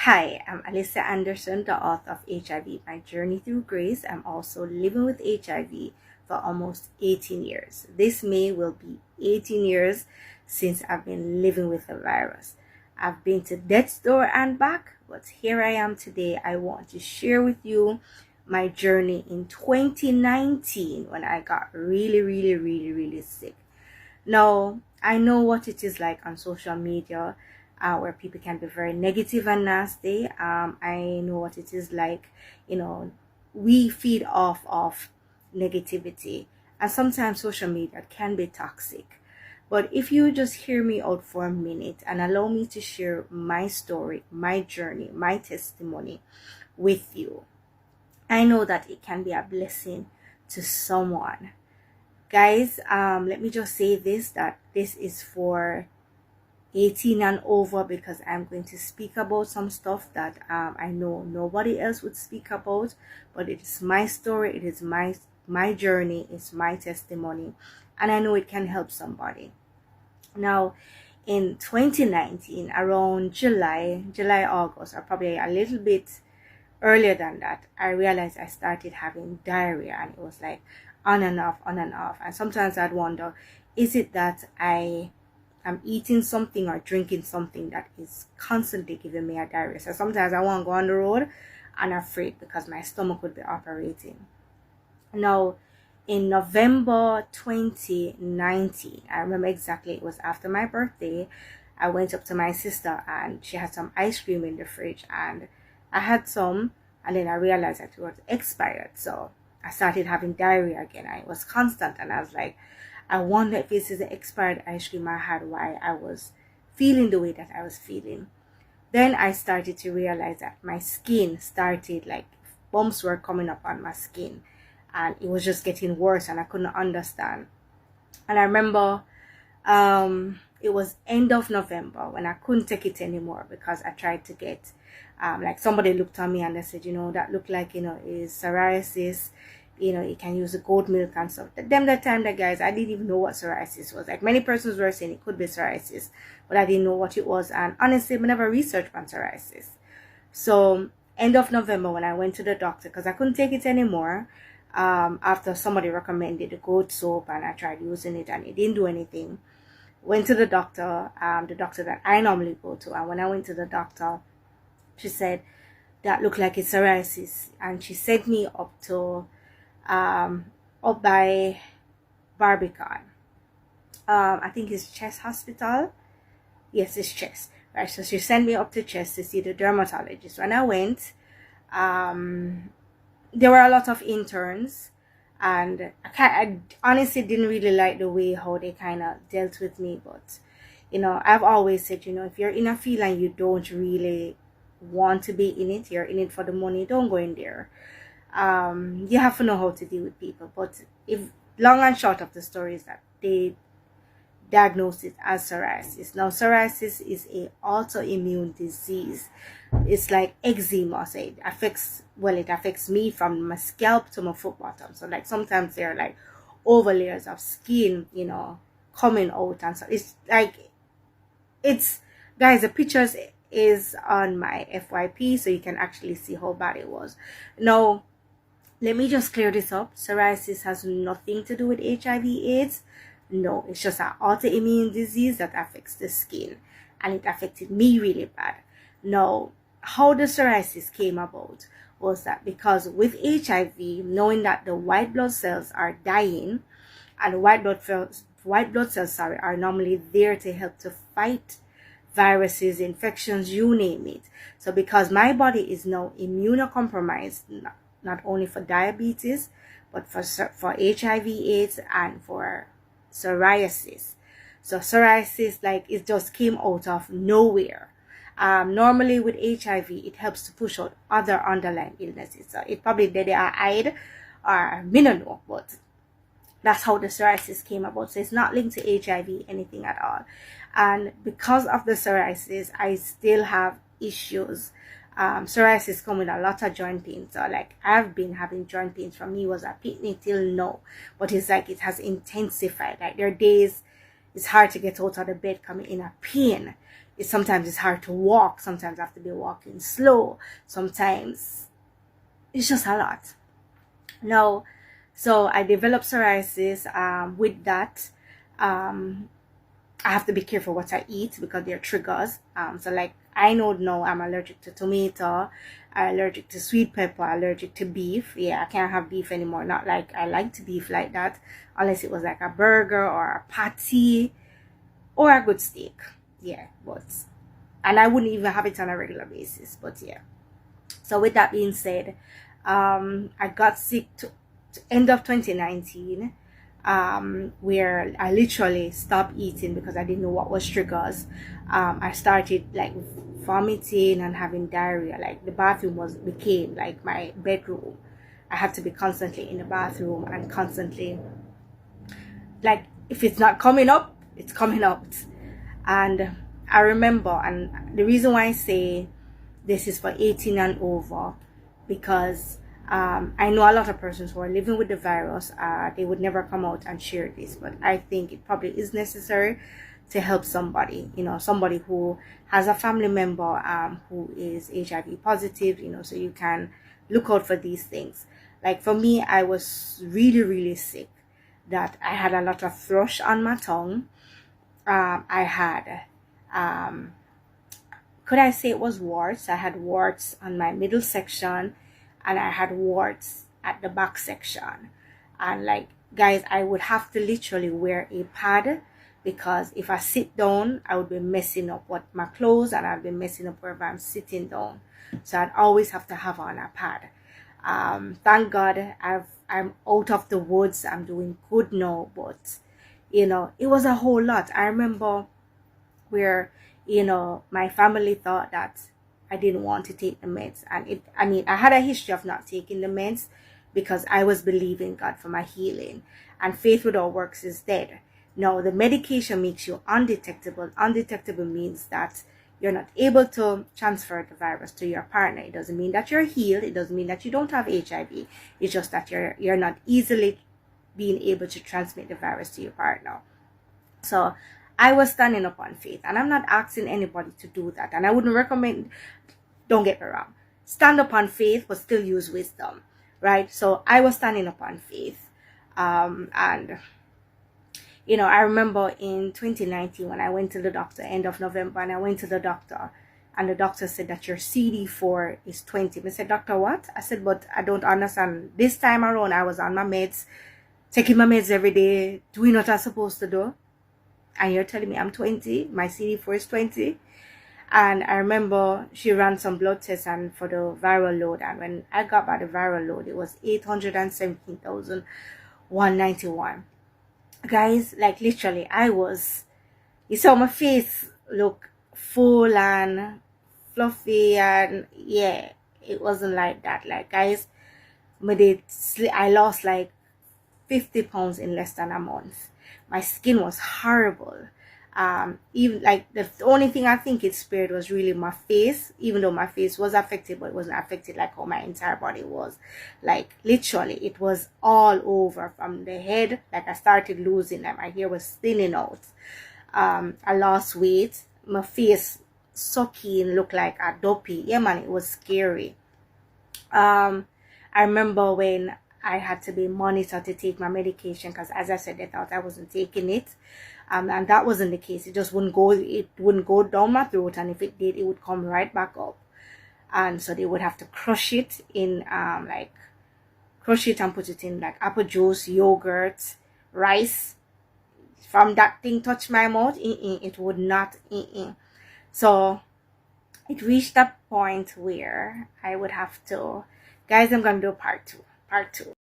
Hi, I'm Alyssa Anderson, the author of HIV, My Journey Through Grace. I'm also living with HIV for almost 18 years. This May will be 18 years since I've been living with the virus. I've been to death's door and back, but here I am today. I want to share with you my journey in 2019 when I got really sick. Now, I know what it is like on social media, where people can be very negative and nasty. I know what it is like, we feed off of negativity, and sometimes social media can be toxic. But if you just hear me out for a minute and allow me to share my story, my journey, my testimony with you, I know that it can be a blessing to someone. Guys, let me just say this, that this is for 18 and over, because I'm going to speak about some stuff that I know nobody else would speak about, but it is my story, it is my journey, it's my testimony, and I know it can help somebody. Now, in 2019, around July, August, or probably a little bit earlier than that, I realized I started having diarrhea, and it was like on and off, on and off. And sometimes I'd wonder, is it that I am eating something or drinking something that is constantly giving me a diarrhea? So sometimes I want to go on the road and I'm afraid because my stomach would be operating. Now, in November 2019, I remember exactly, it was after my birthday, I went up to my sister and she had some ice cream in the fridge, and I had some, and then I realized that it was expired. So I started having diarrhea again, and it was constant, and I was like, I wonder if this is the expired ice cream I had, why I was feeling the way that I was feeling. Then I started to realize that my skin started, like, bumps were coming up on my skin, and it was just getting worse, and I couldn't understand. And I remember it was end of November when I couldn't take it anymore, because I tried to get like, somebody looked at me and they said, that looked like, is psoriasis, you can use the goat milk and stuff. That time, the guys, I didn't even know what psoriasis was. Like, many persons were saying it could be psoriasis, but I didn't know what it was, and honestly, I never researched on psoriasis. So end of November, when I went to the doctor, because I couldn't take it anymore, after somebody recommended the goat soap, and I tried using it and it didn't do anything. Went to the doctor that I normally go to, and when I went to the doctor, she said that looked like it's psoriasis, and she sent me up to up by Barbican. I think it's Chest Hospital. Yes, it's Chest. Right, so she sent me up to Chest to see the dermatologist. When I went, there were a lot of interns, and I honestly didn't really like the way how they kind of dealt with me. But I've always said, if you're in a field and you don't really want to be in it, you're in it for the money, don't go in there. You have to know how to deal with people. But if long and short of the story is that they diagnosed it as psoriasis. Now, psoriasis is a autoimmune disease. It's like eczema. So it affects me from my scalp to my foot bottom. So, like, sometimes there are like over layers of skin, coming out, and so it's like, guys, the pictures is on my FYP, so you can actually see how bad it was. Now, let me just clear this up. Psoriasis has nothing to do with HIV/AIDS. No, it's just an autoimmune disease that affects the skin, and it affected me really bad. Now, how the psoriasis came about was that because with HIV, knowing that the white blood cells are dying, and white blood cells are normally there to help to fight viruses, infections, you name it. So because my body is now immunocompromised, not only for diabetes, but for HIV/AIDS and for psoriasis. So psoriasis, like, it just came out of nowhere. Normally with HIV, it helps to push out other underlying illnesses. So it probably did hide, or me no know, but that's how the psoriasis came about. So it's not linked to HIV, anything at all. And because of the psoriasis, I still have issues. Psoriasis come with a lot of joint pains. So, like, I've been having joint pains from me was a picnic till now, but it's like it has intensified. Like, there are days It's hard to get out of the bed coming in a pain. Sometimes it's hard to walk. Sometimes I have to be walking slow. Sometimes it's just a lot. Now, so I developed psoriasis. With that, I have to be careful what I eat because they're triggers. So like I know now I'm allergic to tomato, I'm allergic to sweet pepper, allergic to beef. Yeah, I can't have beef anymore. Not like I liked beef like that, unless it was like a burger or a patty or a good steak. Yeah, and I wouldn't even have it on a regular basis. But yeah. So with that being said, I got sick to end of 2019. Where I literally stopped eating because I didn't know what was triggers. I started like vomiting and having diarrhea. Like the bathroom became like my bedroom. I had to be constantly in the bathroom and constantly, like, if it's not coming up, it's coming out. And I remember, and the reason why I say this is for 18 and over, because I know a lot of persons who are living with the virus, they would never come out and share this, but I think it probably is necessary to help somebody, somebody who has a family member who is HIV positive, so you can look out for these things. Like for me, I was really, really sick, that I had a lot of thrush on my tongue. I had, could I say it was warts? I had warts on my middle section, and I had warts at the back section. And like, guys, I would have to literally wear a pad, because if I sit down, I would be messing up what my clothes, and I'd be messing up wherever I'm sitting down. So I'd always have to have on a pad. Thank God I'm out of the woods. I'm doing good now, but it was a whole lot. I remember where my family thought that I didn't want to take the meds, and I had a history of not taking the meds because I was believing God for my healing, and faith without works is dead. Now, the medication makes you undetectable. Undetectable means that you're not able to transfer the virus to your partner. It doesn't mean that you're healed. It doesn't mean that you don't have HIV. It's just that you're not easily being able to transmit the virus to your partner. So I was standing up on faith, and I'm not asking anybody to do that, and I wouldn't recommend, don't get me wrong, stand up on faith but still use wisdom, right? So I was standing up on faith, and I remember in 2019 when I went to the doctor, end of November, and I went to the doctor, and the doctor said that your CD4 is 20. I said, doctor, what? I said, but I don't understand. This time around, I was on my meds, taking my meds every day, doing what I'm supposed to do, and you're telling me I'm 20, my CD4 is 20. And I remember she ran some blood tests and for the viral load, and when I got back the viral load, it was 817,191. Guys, like literally, you saw my face look full and fluffy, and yeah, it wasn't like that. Like, guys, I lost like 50 pounds in less than a month. My skin was horrible. Even like the only thing I think it spared was really my face, even though my face was affected, but it wasn't affected like how my entire body was. Like literally, it was all over from the head. Like I started losing them. My hair was thinning out. I lost weight. My face sucking, looked like a dopey. Yeah, man, it was scary. I remember when I had to be monitored to take my medication, because as I said, they thought I wasn't taking it, and that wasn't the case. It just wouldn't go down my throat, and if it did, it would come right back up. And so they would have to crush it in crush it and put it in like apple juice, yogurt, rice. From that thing touch my mouth, it would not. So it reached that point where I would have to, guys, I'm gonna do part two.